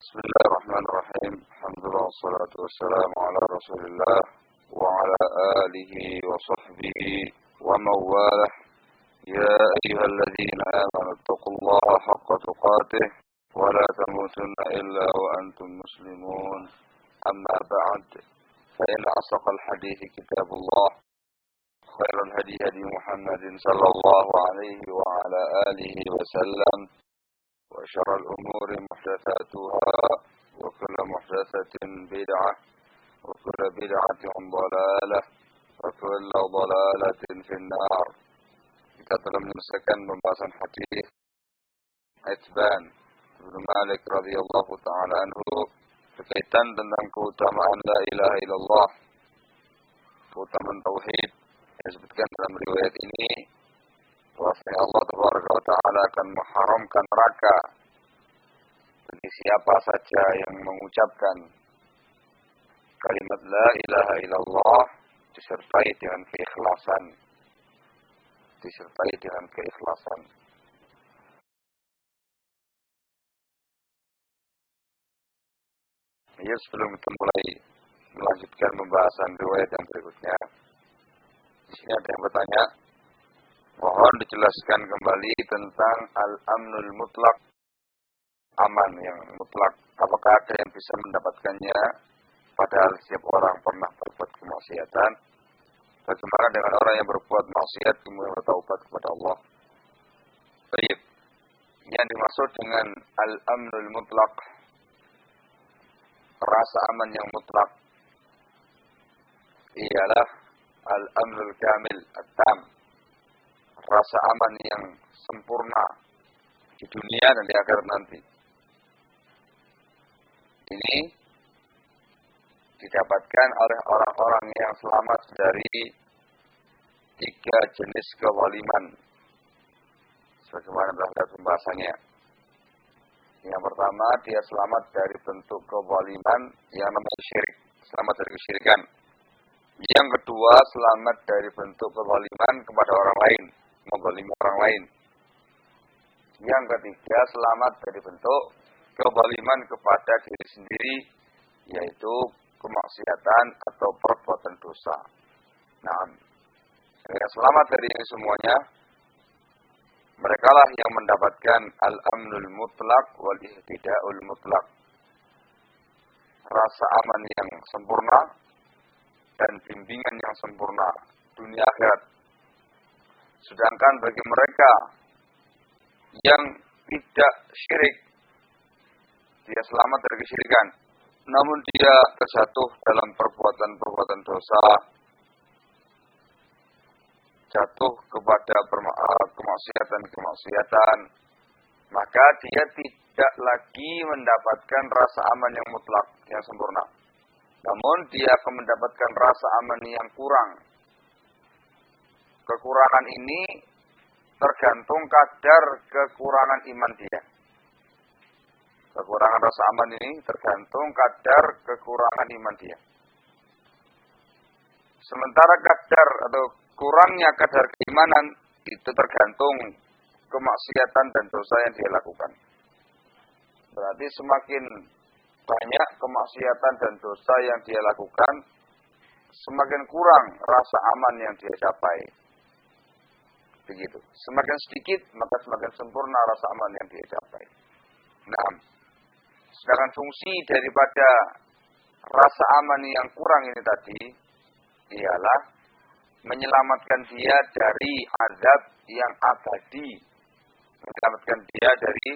Bismillahirrahmanirrahim. Alhamdulillah wassalatu wassalamu ala Rasulillah wa ala alihi wa sahbihi wa mawalah. Ya ayyuhalladzina amanu taqullaha haqqa tuqatih wa la tamutunna illa wa antum muslimun. Amma ba'd. Fa inna asdaqal hadithi kitabullah. Khairul hadi hadi Muhammadin sallallahu alaihi wa ala alihi wa sallam. وشر الأمور محدثاتها وكل محدثة بدعة وكل بدعة ضلالة وكل ضلالة في النار. Kita telah menyelesaikan pembahasan hadis Itban bin Malik radhiyallahu taala anhu berkaitan tentang keutamaan la ilaha illallah, keutamaan tauhid yang disebutkan dalam riwayat ini. Bahwasanya Allah Taala akan mengharamkan neraka bagi siapa saja yang mengucapkan kalimat la ilaha illallah disertai dengan keikhlasan. Ya, sebelum kita mulai melanjutkan pembahasan riwayat yang berikutnya, di sini ada yang bertanya, mohon dijelaskan kembali tentang al-amnul mutlak, aman yang mutlak. Apakah ada yang bisa mendapatkannya padahal setiap orang pernah berbuat kemaksiatan? Bagaimana dengan orang yang berbuat maksiat kemudian bertaubat kepada Allah? Baik. Yang dimaksud dengan al-amnul mutlak, rasa aman yang mutlak, ialah al-amnul kamil at-tam, rasa aman yang sempurna di dunia dan di akhirat nanti. Ini didapatkan oleh orang-orang yang selamat dari 3 jenis kezaliman, sebagaimana telah lihat pembahasannya. Yang pertama, dia selamat dari bentuk kezaliman yang namanya syirik, selamat dari kesyirikan. Yang kedua, selamat dari bentuk kezaliman kepada orang lain, menzalimi orang lain. Yang ketiga, selamat dari bentuk kezaliman kepada diri sendiri, yaitu kemaksiatan atau perbuatan dosa. Nah, yang selamat dari ini semuanya, merekalah yang mendapatkan al-amnul mutlak wal ihtida'ul mutlak, rasa aman yang sempurna dan bimbingan yang sempurna dunia akhirat. Sedangkan bagi mereka yang tidak syirik, dia selamat dari kesyirikan, namun dia terjatuh dalam perbuatan-perbuatan dosa, jatuh kepada kemaksiatan, maka dia tidak lagi mendapatkan rasa aman yang mutlak, yang sempurna. Namun dia akan mendapatkan rasa aman yang kurang. Kekurangan ini tergantung kadar kekurangan iman dia. Kekurangan rasa aman ini tergantung kadar kekurangan iman dia. Sementara kadar atau kurangnya kadar keimanan itu tergantung kemaksiatan dan dosa yang dia lakukan. Berarti semakin banyak kemaksiatan dan dosa yang dia lakukan, semakin kurang rasa aman yang dia capai. Begitu. Semakin sedikit, maka semakin sempurna rasa aman yang dia capai. Nah, sedangkan fungsi daripada rasa aman yang kurang ini tadi ialah menyelamatkan dia dari azab yang abadi, menyelamatkan dia dari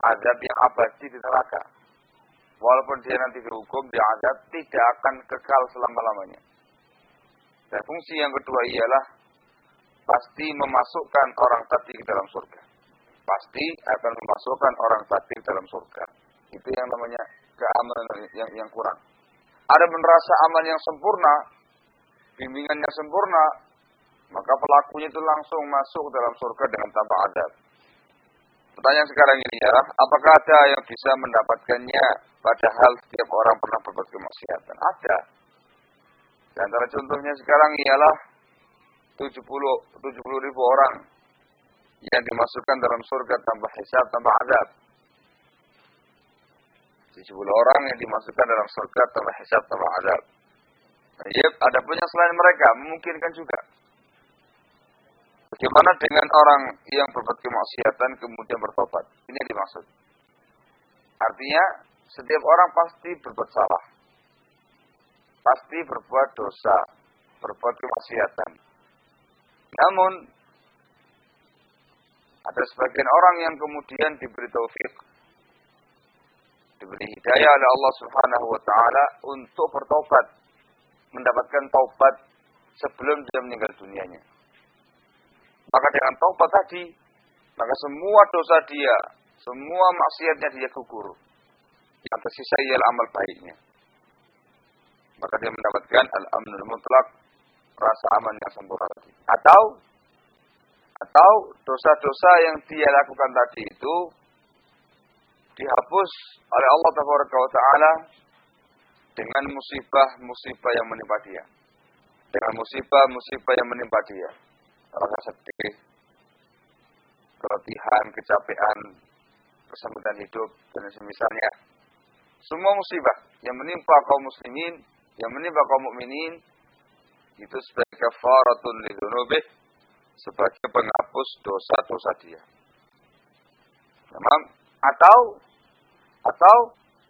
azab yang abadi di neraka. Walaupun dia nanti dihukum di azab, tidak akan kekal selama-lamanya. Dan fungsi yang kedua ialah pasti memasukkan orang tadi ke dalam surga. Pasti akan memasukkan orang tadi ke dalam surga. Itu yang namanya keamanan yang kurang. Ada merasa aman yang sempurna, bimbingan yang sempurna, maka pelakunya itu langsung masuk dalam surga dengan tanpa azab. Pertanyaan sekarang ini adalah, apakah ada yang bisa mendapatkannya padahal setiap orang pernah berbuat kemaksiatan? Ada. Di antara contohnya sekarang ialah 70 ribu orang yang dimasukkan dalam surga tanpa hisab, tanpa azab. 70 orang yang dimasukkan dalam surga tanpa hisab, tanpa azab. Ada pun yang selain mereka, memungkinkan juga. Bagaimana dengan orang yang berbuat kemaksiatan kemudian bertobat? Ini yang dimaksud. Artinya, setiap orang pasti berbuat salah. Pasti berbuat dosa, berbuat kemaksiatan. Namun, ada sebagian orang yang kemudian diberi taufik, diberi hidayah oleh Allah Subhanahu wa taala untuk bertobat, mendapatkan taubat sebelum dia meninggal dunianya. Maka dengan taubat tadi, maka semua dosa dia, semua maksiatnya dia gugur. Yang tersisa ialah amal baiknya. Maka dia mendapatkan al-amnul mutlak, rasa aman yang sempurna tadi. Atau dosa-dosa yang dia lakukan tadi itu dihapus oleh Allah Taala dengan musibah-musibah yang menimpa dia. Dengan musibah-musibah yang menimpa dia. Rasa sedih, keletihan, kecapean, kesempitan hidup, dan semisalnya. Semua musibah yang menimpa kaum muslimin, yang menimpa kaum mukminin, itu sebagai kafaratun lidzunubih, sebagai penghapus dosa-dosa dia. Atau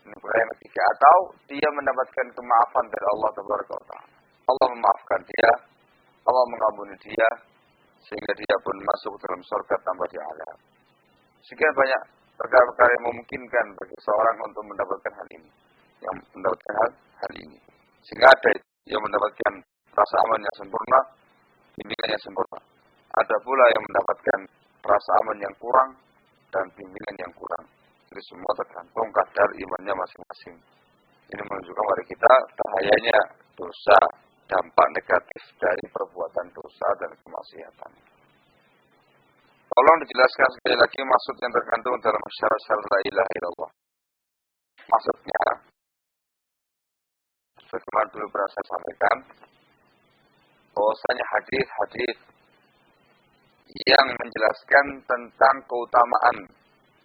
ini yang ketiga, atau dia mendapatkan kemaafan dari Allah Taala. Allah memaafkan dia, Allah mengampuni dia, sehingga dia pun masuk dalam surga tanpa diazab. Sekian banyak perkara-perkara yang memungkinkan bagi seorang untuk mendapatkan hal ini, yang mendapatkan hal ini. Sehingga ada yang mendapatkan rasa aman yang sempurna, bimbingan yang sempurna. Ada pula yang mendapatkan rasa aman yang kurang dan bimbingan yang kurang. Jadi semua tergantung kadar imannya masing-masing. Ini menunjukkan kepada kita bahayanya dosa, dampak negatif dari perbuatan dosa dan kemaksiatan. Tolong dijelaskan sekali lagi maksud yang terkandung dalam syarat-syarat la ilaha illallah. Maksudnya, sebagaimana dulu pernah saya sampaikan, bahwasanya hadis-hadis yang menjelaskan tentang keutamaan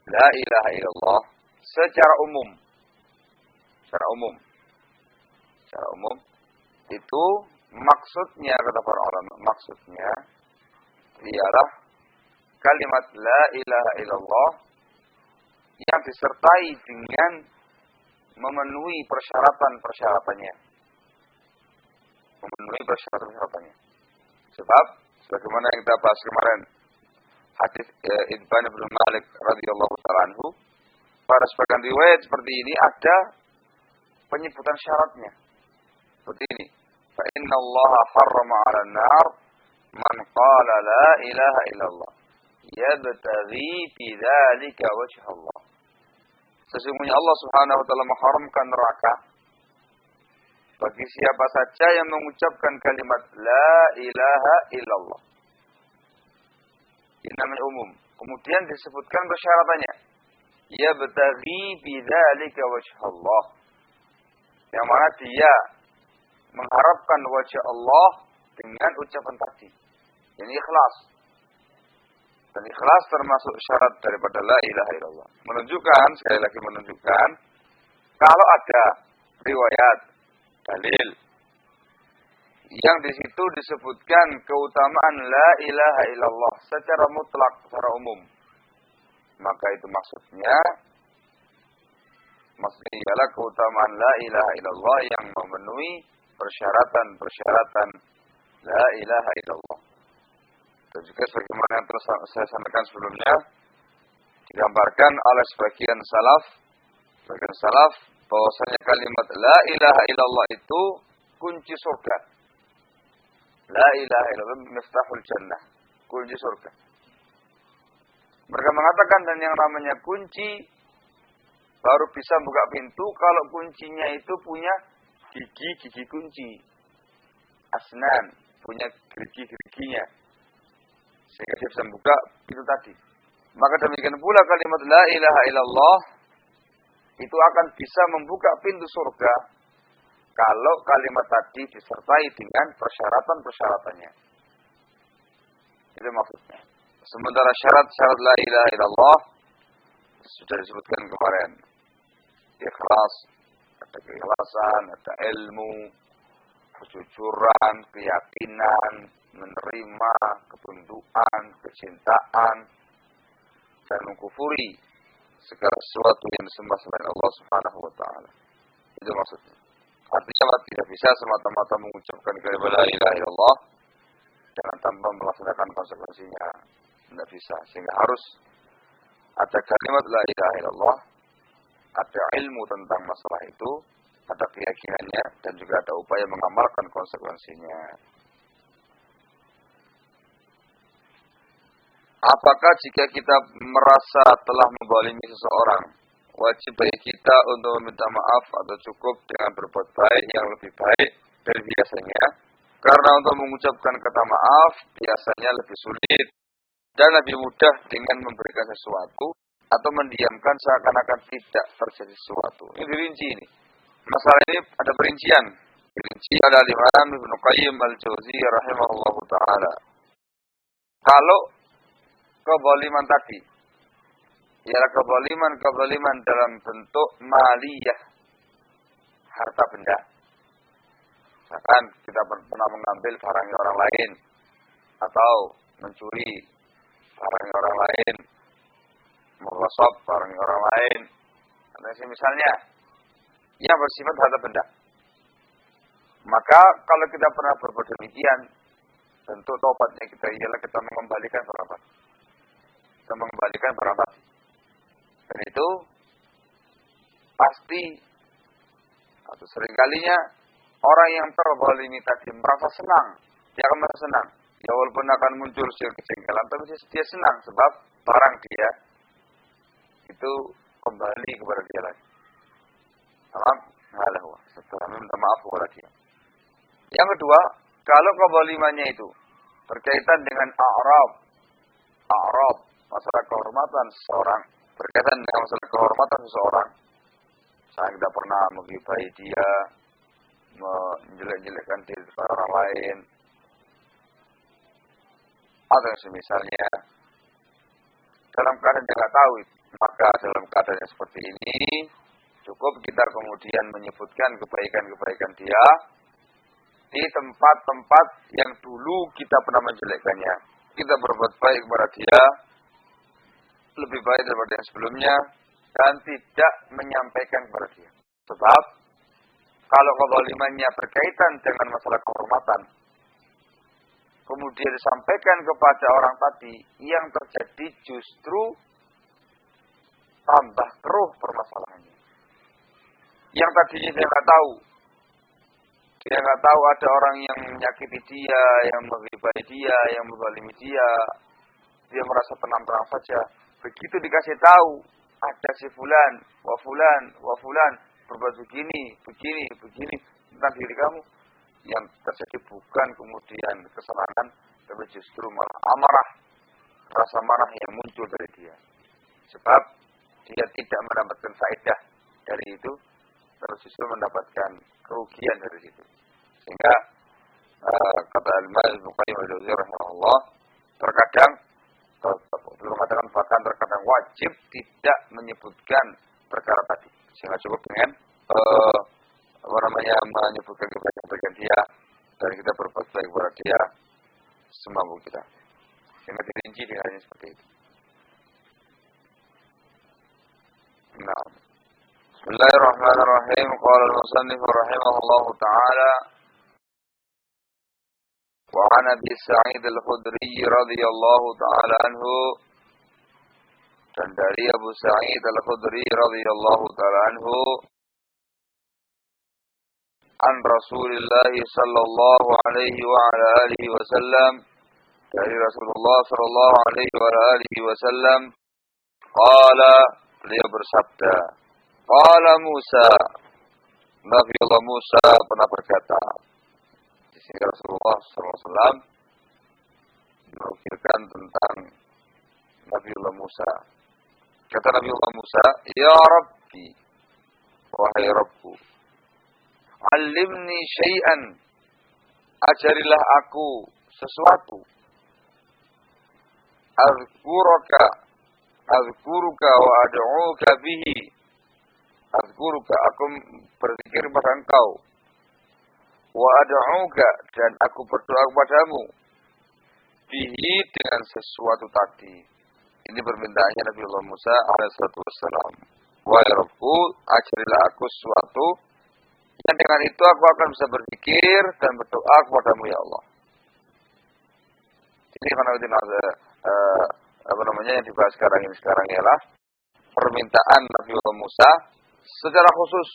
la ilaha illallah secara umum. Secara umum itu maksudnya, kata para ulama, maksudnya ialah kalimat la ilaha illallah yang disertai dengan memenuhi persyaratan-persyaratannya. Memenuhi persyaratan-persyaratannya. Sebab sebagaimana yang kita bahas kemarin, hadis Ibn Malik radhiyallahu ta'ala anhu, pada sebagian riwayat seperti ini ada penyebutan syaratnya. Seperti ini. Fa inna Allah harrama 'ala an-nar man qala la ilaha illallah yabtaghi bi dzalika wajha Allah. Sesungguhnya Allah Subhanahu wa taala mengharamkan neraka bagi siapa saja yang mengucapkan kalimat la ilaha illallah. Ini namanya umum. Kemudian disebutkan persyaratannya. Yabtaghi bi dzalika wajha Allah. Yang mana dia mengharapkan wajah Allah dengan ucapan tadi. Ini ikhlas. Dan ikhlas termasuk syarat daripada la ilaha illallah. Menunjukkan, sekali lagi menunjukkan, kalau ada riwayat, dalil, yang di situ disebutkan keutamaan la ilaha illallah secara mutlak, secara umum, maka itu maksudnya ialah keutamaan la ilaha illallah yang memenuhi persyaratan-persyaratan la ilaha illallah. Dan juga sebagaimana yang telah saya sampaikan sebelumnya, digambarkan oleh sebagian salaf, bahwasanya kalimat la ilaha illallah itu kunci surga. La ilaha illallah miftahul jannah, kunci surga. Mereka mengatakan, dan yang namanya kunci baru bisa buka pintu kalau kuncinya itu punya gigi kunci. Asnan, punya gigi-giginya. Sehingga dia bisa membuka pintu tadi. Maka demikian pula kalimat la ilaha illallah itu akan bisa membuka pintu surga kalau kalimat tadi disertai dengan persyaratan-persyaratannya. Itu maksudnya. Sementara syarat-syarat la ilaha illallah sudah disebutkan kemarin. ikhlas, ada keikhlasan, ada ilmu, kejujuran, keyakinan, menerima, ketundukan, kecintaan, dan mengkufuri segala sesuatu yang disembah selain Allah Subhanahu wa taala. Itu maksudnya. Artinya tidak bisa semata-mata mengucapkan kalimat la ilaha illallah dengan tanpa melaksanakan konsekuensinya. Tidak bisa. Sehingga harus ada kalimat la ilaha illallah, ada ilmu tentang masalah itu, ada keyakinannya, dan juga ada upaya mengamalkan konsekuensinya. Apakah jika kita merasa telah membalimi seseorang, wajib bagi kita untuk meminta maaf atau cukup dengan berbuat baik yang lebih baik dari biasanya? Karena untuk mengucapkan kata maaf biasanya lebih sulit dan lebih mudah dengan memberikan sesuatu atau mendiamkan seakan-akan tidak terjadi sesuatu. Ini dirinci ini. Masalah ini ada perincian. Dirinci oleh Imam Ibnu Qayyim al-Jauziyah rahimahullahu taala. Kalau kezaliman tadi ialah kezaliman dalam bentuk maliyah, harta benda. Misalkan kita pernah mengambil barang orang lain atau mencuri barang orang lain, merosot barang orang lain, atau misalnya yang bersifat harta benda. Maka kalau kita pernah berbuat demikian, tentu taubatnya kita ialah kita mengembalikan berapa? Kita mengembalikan berapa? Dan itu pasti atau seringkalinya orang yang terzalimi tadi merasa senang. Dia akan merasa senang. Ya walaupun akan muncul kejengkelan, tapi dia senang sebab barang dia itu kembali kepada dia lagi. Setelah minta maaf kepada dia. Yang kedua, kalau kezalimannya itu berkaitan dengan a'rab, masalah kehormatan seseorang, berkaitan dengan masalah kehormatan seseorang, saya tidak pernah menggibahi dia, menjelek-jelekkan diri kepada orang lain, atau semisalnya dalam keadaan dia tidak tahu, maka dalam keadaan yang seperti ini cukup kita kemudian menyebutkan kebaikan-kebaikan dia di tempat-tempat yang dulu kita pernah menjelekkannya. Kita berbuat baik kepada dia lebih baik daripada yang sebelumnya dan tidak menyampaikan kepada dia. Sebab kalau kezalimannya berkaitan dengan masalah kehormatan, kemudian disampaikan kepada orang tadi, yang terjadi justru tambah keruh permasalahannya. Yang tadinya dia nggak tahu. Dia nggak tahu ada orang yang menyakiti dia, yang menggibahi dia, yang menzalimi dia. Dia merasa tenang-tenang saja. Begitu dikasih tahu, ada si fulan, wa fulan, berbuat begini tentang diri kamu. Yang terjadi bukan kemudian kesenangan, tapi justru malah amarah. Rasa marah yang muncul dari dia. Sebab dia tidak mendapatkan faedah dari itu, terus justru mendapatkan kerugian dari situ. Sehingga kata Al-Imam Ibnu Qayyim al-Jauziyah rahimahullah, terkadang bahkan terkadang wajib tidak menyebutkan perkara tadi. Sehingga cukup dengan menyebutkan kebaikan dia dan kita berbuat baik kepada dia semampu kita. Sehingga dirinci dengannya seperti itu. Nah. Bismillahirrahmanirrahim. Qala al-musannif rahimahullah ta'ala wa 'an Abi Sa'id al-Khudri radhiyallahu ta'ala anhu, dan dari Abu Sa'id al-Khudri radhiyallahu ta'ala anhu, an Rasulillah sallallahu alaihi wa ala alihi wasallam, dari Rasulullah sallallahu alaihi wa ala alihi wasallam, qala, beliau bersabda, qala Musa, Nabi Allah Musa pernah berkata. Di sini Rasulullah SAW menukilkan tentang Nabi Allah Musa. Kata Nabi Allah Musa, Ya Rabbi, wahai Rabbu, alimni syai'an, ajarilah aku sesuatu, azkuruka wa ad'uka bihi, azkuruka, aku berzikir pada engkau. Wa ad'uka, dan aku berdoa kepadamu. Bihi, dengan sesuatu tadi. Ini permintaannya Nabi Allah Musa alaihissalam. Wahai Rabbku, ajarilah aku sesuatu yang dengan itu aku akan bisa berzikir dan berdoa kepadamu ya Allah. Ini yang dibahas sekarang ialah permintaan Nabi Allah Musa secara khusus,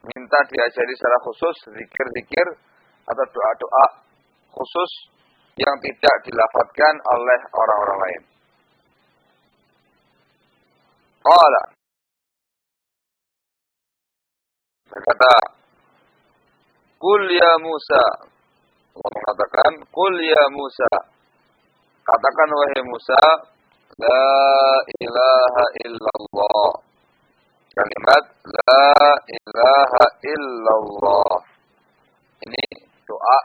minta diajari secara khusus zikir-zikir atau doa-doa khusus yang tidak dilafadzkan oleh orang-orang lain. Qala, berkata, Qul ya Musa, Allah mengatakan, Qul ya Musa, katakan wahai Musa, la ilaha illallah. Kalimat la ilaha illallah. Ini doa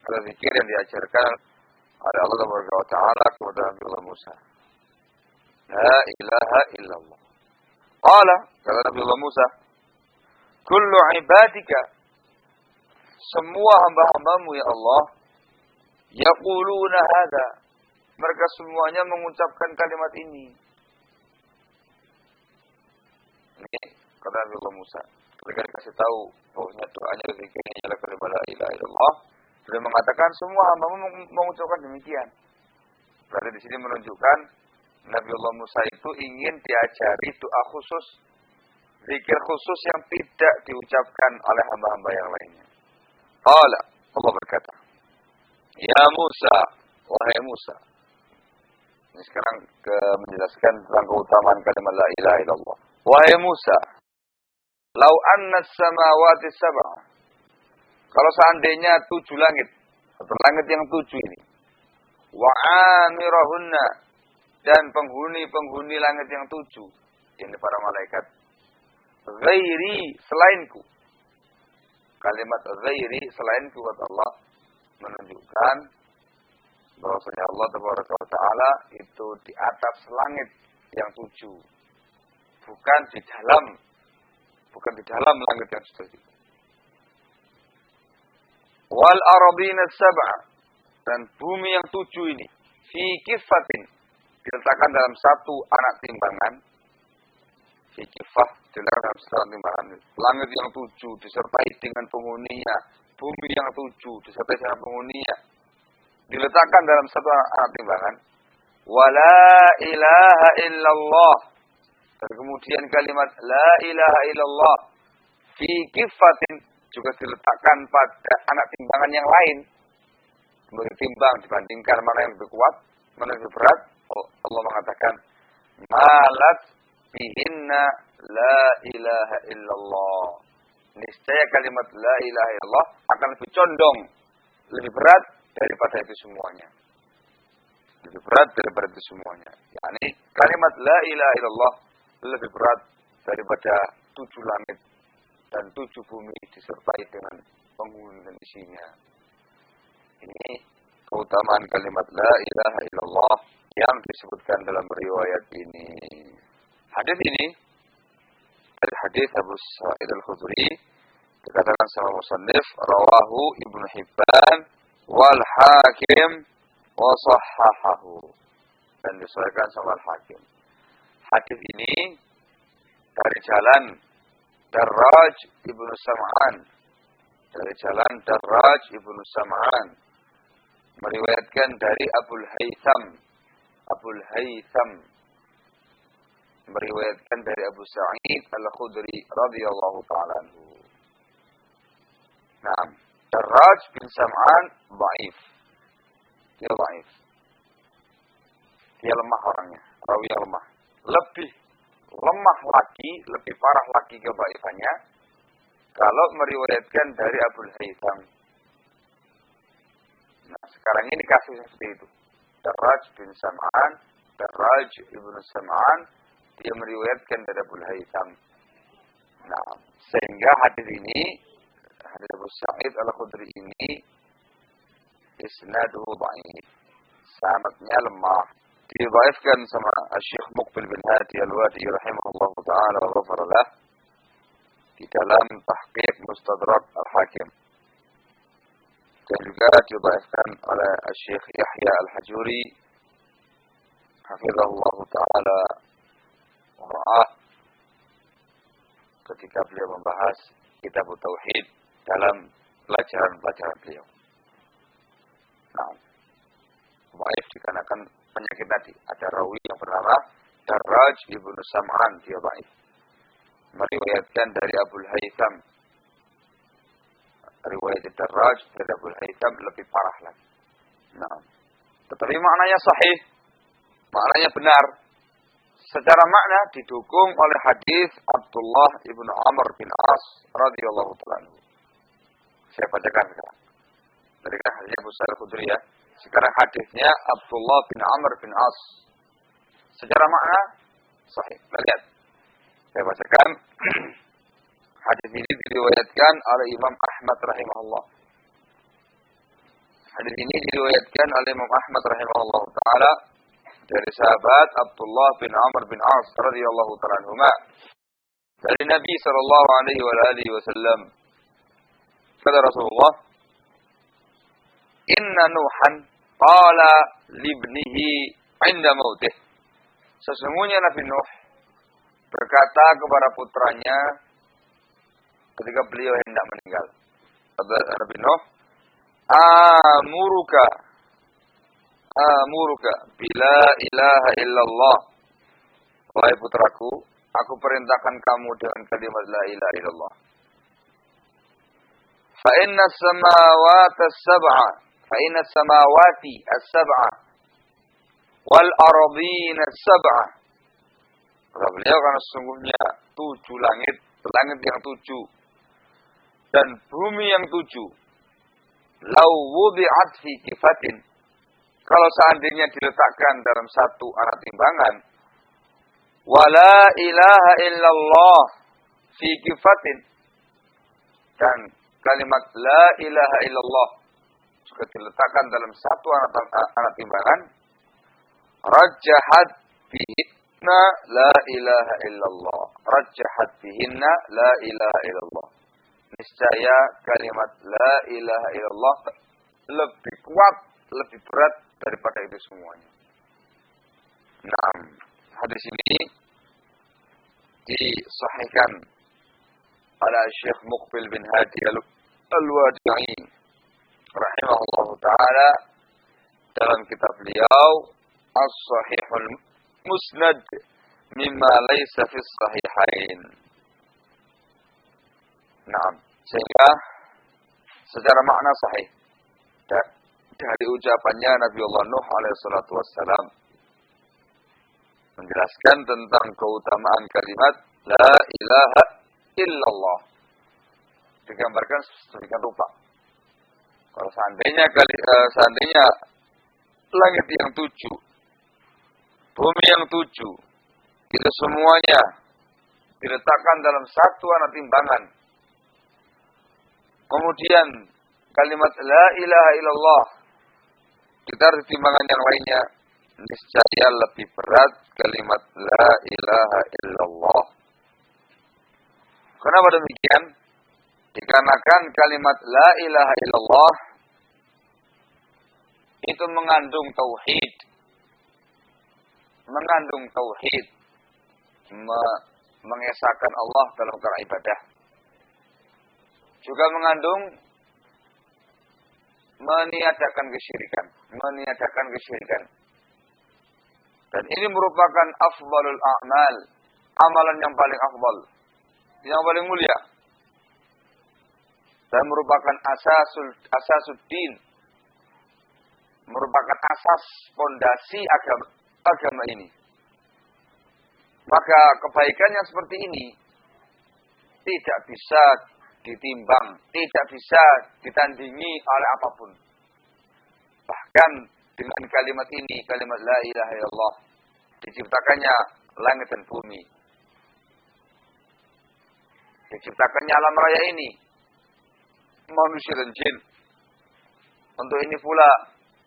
atau zikir yang diajarkan oleh Allah Subhanahu wa taala kepada Nabi Allah Musa. La ilaha illallah. Qala, kata Nabi Allah Musa, kullu ibadika, semua hamba-hambamu ya Allah, yaquluna hadza, mereka semuanya mengucapkan kalimat ini. Ini kata Nabi Allah Musa. Ketika dikasih tahu bahwasanya doanya zikirnya adalah kalimat la ilaha illallah, beliau mengatakan semua hamba mengucapkan demikian. Berarti di sini menunjukkan Nabi Allah Musa itu ingin diajari doa khusus, zikir khusus yang tidak diucapkan oleh hamba-hamba yang lainnya. Allah berkata, Ya Musa, wahai Musa. Ini sekarang menjelaskan tentang keutamaan kalimat la ilaha illallah. Wahai Musa, lau anna samawati sab'a, kalau seandainya 7 langit, atau langit yang 7 ini, wa amirahunna, dan penghuni langit yang 7, ini para malaikat, ghairi, selainku. Kalimat ghairi, selainku kata Allah, menunjukkan bahwasanya Allah Taala itu di atas langit yang 7, bukan di dalam langit yang 7. Wal ardina sab'a, dan bumi yang 7 ini, fi kifatin, diletakkan dalam satu anak timbangan. Fi kifah, diletakkan dalam satu anak timbangan. Langit yang 7 disertai dengan penghuninya, bumi yang 7 disertai dengan penghuninya, diletakkan dalam satu anak timbangan. Wala ilaha illallah, dan kemudian kalimat la ilaha illallah fi kifatin juga diletakkan pada anak timbangan yang lain. Sebagai timbang dibandingkan mana yang lebih kuat, mana yang lebih berat. Allah mengatakan, malat bihinna la ilaha illallah. Niscaya kalimat la ilaha illallah akan lebih condong, lebih berat daripada itu semuanya. Lebih berat daripada itu semuanya. Yani kalimat la ilaha illallah lebih berat daripada 7 langit dan 7 bumi disertai dengan penghuni dan isinya. Ini keutamaan kalimat la ilaha illallah yang disebutkan dalam riwayat ini. Hadis ini dari hadis Abu Sa'id Al-Khudri, dikatakan sama musannif, rawahu Ibnu Hibban wal Hakim wa sahhahahu, dan disahihkan sama Al-Hakim. Hadis ini dari jalan Darraj Ibnu Sam'an, dari jalan Darraj Ibnu Sam'an, meriwayatkan dari Abul Haytham meriwayatkan dari Abu Sa'id Al-Khudri radhiyallahu ta'ala anhu. Nah, Darraj bin Sam'an dhaif. Dia dhaif. Dia lemah orangnya, rawi yang lemah. Lebih lemah lagi, lebih parah lagi kedhaifannya kalau meriwayatkan dari Abul Haytham. Nah, sekarang ini kasusnya seperti itu. Darraj bin Sam'an, Darraj ibnu Sam'an, dia meriwayatkan dari Abul Haytham. Nah, sehingga hadis ini, hadis Abu Sa'id Al-Khudri ini, isnaduhu dhaif, sanadnya lemah. Didhaifkan sama Syekh Muqbil bin Hadi Al-Wadi rahimahullah ta'ala wa ghafaralah. di dalam Tahqiq Mustadrak Al-Hakim. Dan juga didhaifkan oleh Syekh Yahya Al-Hajuri hafizahullah ta'ala wa ra'ah ketika beliau membahas kitab Tauhid dalam pelajaran-pelajaran beliau. Nah, dhaif dikarenakan penyakit tadi. Ada rawi yang bernama Darraj ibnu Sam'an, dia dhaif. Meriwayatkan dari Abul Haytham. Riwayat Darraj dari Abul Haytham lebih parah lagi. Nah, tetapi maknanya sahih, maknanya benar. Secara makna didukung oleh hadis Abdullah ibnu Amr bin As radhiyallahu ta'ala. Saya bacakan sekarang. Dari hadisnya Abu Sa'id Al-Khudri ya. Sekarang hadisnya Abdullah bin Amr bin As. Secara makna sahih. Lihat. Saya bacakan. Hadis ini diriwayatkan oleh Imam Ahmad rahimahullah. Hadis ini diriwayatkan oleh Imam Ahmad rahimahullah ta'ala dari sahabat Abdullah bin Amr bin As radhiyallahu ta'ala anhuma. Dari Nabi sallallahu alaihi wasallam. Kata Rasulullah, "Inna Nuhan qala libnihi 'inda mautih." Sesungguhnya Nabi Nuh berkata kepada putranya ketika beliau hendak meninggal. Kata Nabi Nuh, Amuruka bila ilaha illallah. Wahai putraku, aku perintahkan kamu dengan kalimat la ilaha illallah. Fa inna samawati as-sab'a wal ardina as-sab'a. Kata beliau, karena sesungguhnya 7 langit yang 7 dan bumi yang 7. Lau wudi'at fi kifatin. Kalau seandainya diletakkan dalam satu alat timbangan, wala ilaha illallah fi kifatin, dan kalimat la ilaha illallah juga diletakkan dalam satu alat timbangan, rajjahat bihinna la ilaha illallah. Rajjahat bihinna la ilaha illallah. Niscaya kalimat la ilaha illallah lebih kuat, lebih berat daripada itu semuanya. Nah, hadis ini disahihkan oleh Syekh Muqbil bin Hadi Al-Wadi'i rahimahullah ta'ala dalam kitab beliau As-Sahihul Musnad mimma laysa fi sahihain. Nah, sehingga secara makna sahih dari ucapannya Nabi Allah Nuh alaihissalatu wassalam menjelaskan tentang keutamaan kalimat la ilaha illallah. Digambarkan sedemikian rupa. Kalau seandainya langit yang 7, bumi yang 7, itu semuanya diletakkan dalam satu alat timbangan. Kemudian kalimat la ilaha illallah ditaruh timbangan yang lainnya, niscaya lebih berat kalimat la ilaha illallah. Kenapa demikian? Dikarenakan kalimat la ilaha illallah itu mengandung tauhid. Mengesahkan Allah dalam perkara ibadah. Juga mengandung meniadakan kesyirikan. Dan ini merupakan afdalul a'mal, amalan yang paling afdal, yang paling mulia. Dan merupakan asasuddin, merupakan asas fondasi agama ini. Maka kebaikan yang seperti ini tidak bisa ditimbang, tidak bisa ditandingi oleh apapun. Bahkan dengan kalimat ini, kalimat la ilaha illallah, diciptakannya langit dan bumi. Diciptakannya alam raya ini, manusia dan jin. Untuk ini pula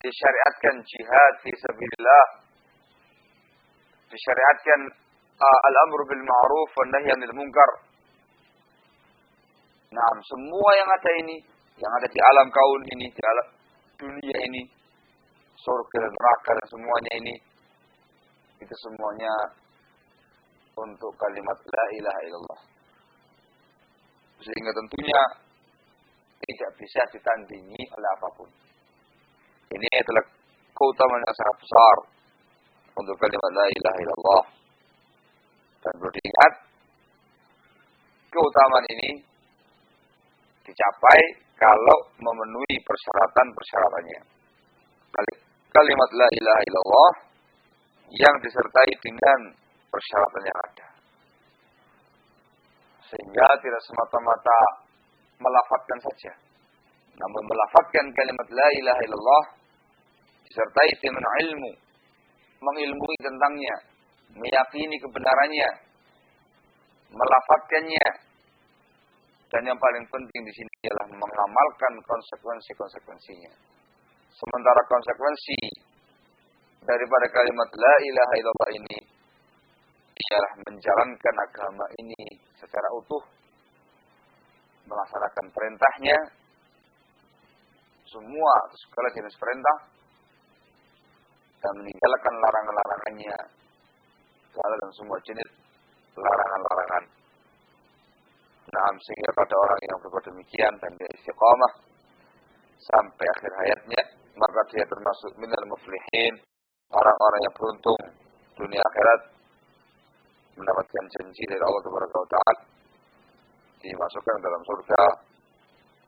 disyariatkan jihad fi sabilillah. Disyariatkan al-amru bil ma'ruf wa nahy 'anil munkar. Nah, semua yang ada ini, yang ada di alam kaun ini, di alam dunia ini, surga dan neraka dan semuanya ini, itu semuanya untuk kalimat la ilaha illallah. Sehingga tentunya tidak bisa ditandingi oleh apapun. Ini adalah keutamaan yang sangat besar untuk kalimat la ilaha illallah. Dan perlu diingat, keutamaan ini dicapai kalau memenuhi persyaratan-persyaratannya. Kalimat la ilaha illallah yang disertai dengan persyaratan yang ada. Sehingga tidak semata-mata melafadzkan saja. Namun melafadzkan kalimat la ilaha illallah disertai dengan ilmu, mengilmui tentangnya, meyakini kebenarannya, melafadzkannya, dan yang paling penting di sini adalah mengamalkan konsekuensi-konsekuensinya. Sementara konsekuensi daripada kalimat la ilaha illallah ini ialah menjalankan agama ini secara utuh, melaksanakan perintahnya, semua atau segala jenis perintah, dan meninggalkan larangan-larangannya, segala dan semua jenis larangan-larangan. Nah, sehingga pada orang yang berbuat demikian dan dia istiqamah sampai akhir hayatnya, maka dia termasuk minal muflihin, orang-orang yang beruntung dunia akhirat, mendapatkan janji dari Allah Taala, dimasukkan dalam surga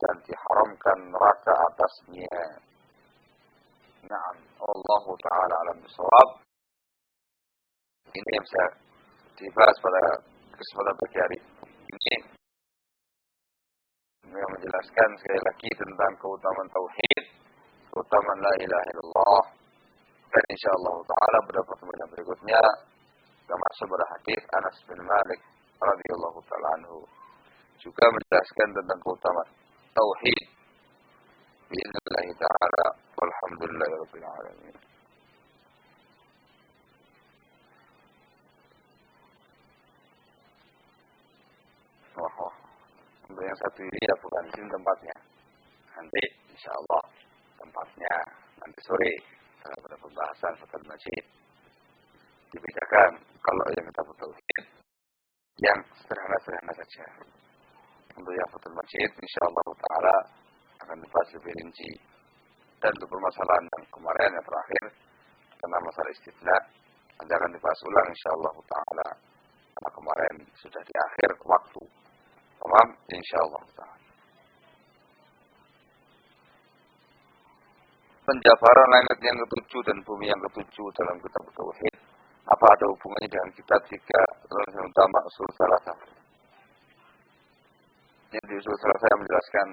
dan diharamkan neraka atasnya. Naam, Allah Taala alam bisawab. Ini yang bisa dibahas pada kesempatan pagi hari ini, yang menjelaskan sekali lagi tentang keutamaan tauhid, keutamaan la ilaha illallah, dan insyaallah taala pada pertemuan berikutnya kita masuk pada hadis Anas bin Malik radhiyallahu taala anhu, juga menjelaskan tentang keutamaan tauhid. Bi'idznillah taala, walhamdulillahirabbil alamin. Untuk yang satu ini ya bukan di sini tempatnya. Nanti insyaallah tempatnya nanti sore pada pembahasan Fathul Majid dibedakan. Kalau yang kita tauhid yang sederhana-sederhana saja. Untuk yang Fathul Majid insyaallah taala akan dibahas lebih rinci. Dan untuk permasalahan yang kemarin yang terakhir tentang masalah istithna nanti akan dibahas ulang insyaallah taala, karena kemarin sudah di akhir waktu. Paham? Insyaallah taala. Penjabaran langit yang ketujuh dan bumi yang ketujuh dalam kitab tauhid, apa ada hubungannya dengan kitab 3 yang utama usul salasah? Yang di usul salasah yang menjelaskan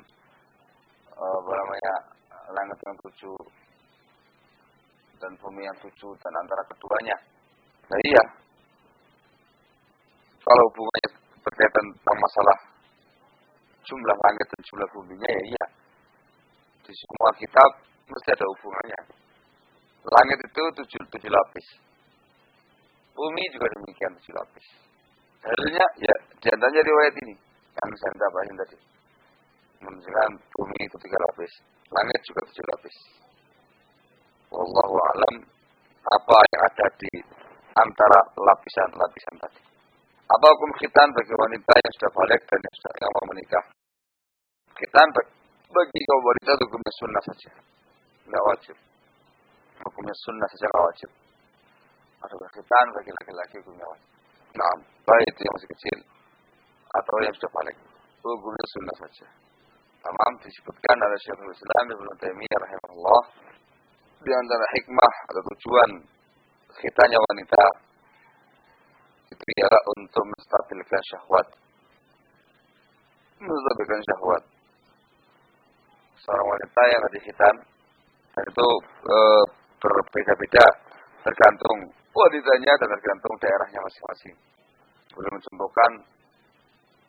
langit yang 7 dan bumi yang 7 dan antara keduanya. Nah iya, kalau hubungannya berkaitan tentang masalah jumlah langit dan jumlah buminya, ya iya, di semua kitab mesti ada hubungannya. Langit itu 7 lapis, bumi juga demikian 7 lapis. Dalilnya ya diantaranya riwayat ini yang saya bacain tadi, menunjukkan bumi itu 3 lapis, langit juga 7 lapis. Wallahu a'lam apa yang ada di antara lapisan-lapisan tadi. Apa hukum khitan bagi wanita yang sudah balik dan yang mau menikah? Khitan bagi kaum wanita itu hukumnya sunnah saja, tidak wajib. Hukumnya sunnah saja, tidak wajib. Ada khitan bagi laki-laki hukumnya wajib. Nah, baik itu yang masih kecil atau yang sudah balik, hukumnya sunnah saja. Tamam disebutkan oleh Syekhul Islam Ibnu Taimiyah rahimahullah, di antara hikmah atau tujuan khitannya wanita itu ialah untuk menstabilkan syahwat. Menstabilkan syahwat. Seorang wanita yang ada khitan, dan itu berbeda-beda tergantung wanitanya dan tergantung daerahnya masing-masing. Boleh mencontohkan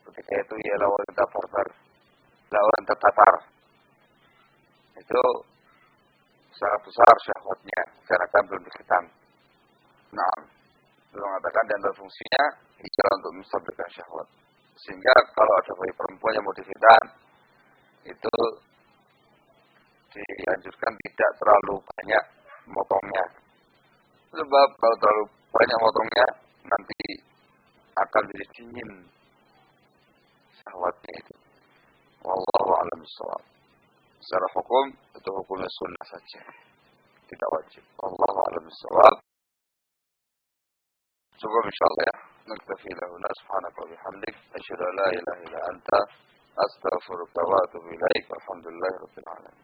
ketika itu ialah wanita barbar, wanita Tatar. Itu sangat besar syahwatnya karena kan belum dikhitan. Nah, belum mengatakan dan fungsinya ialah untuk menstabilkan syahwat. Sehingga kalau ada bayi perempuan yang mau difitan, itu dianjurkan tidak terlalu banyak motongnya. Sebab kalau terlalu banyak motongnya, nanti akan jadi dingin syahwatnya itu. Wallahu a'lam bishawab. Secara hukum, itu hukumnya sunnah saja. Tidak wajib. Wallahu a'lam bishawab. Cukup insyaAllah ya. Naktafi lahuna subhanaka wa bihamdik. Asyhadu an la ilaha illa anta. Astaghfiruka wa atubu ilaik. Alhamdulillahi rabbil alamin.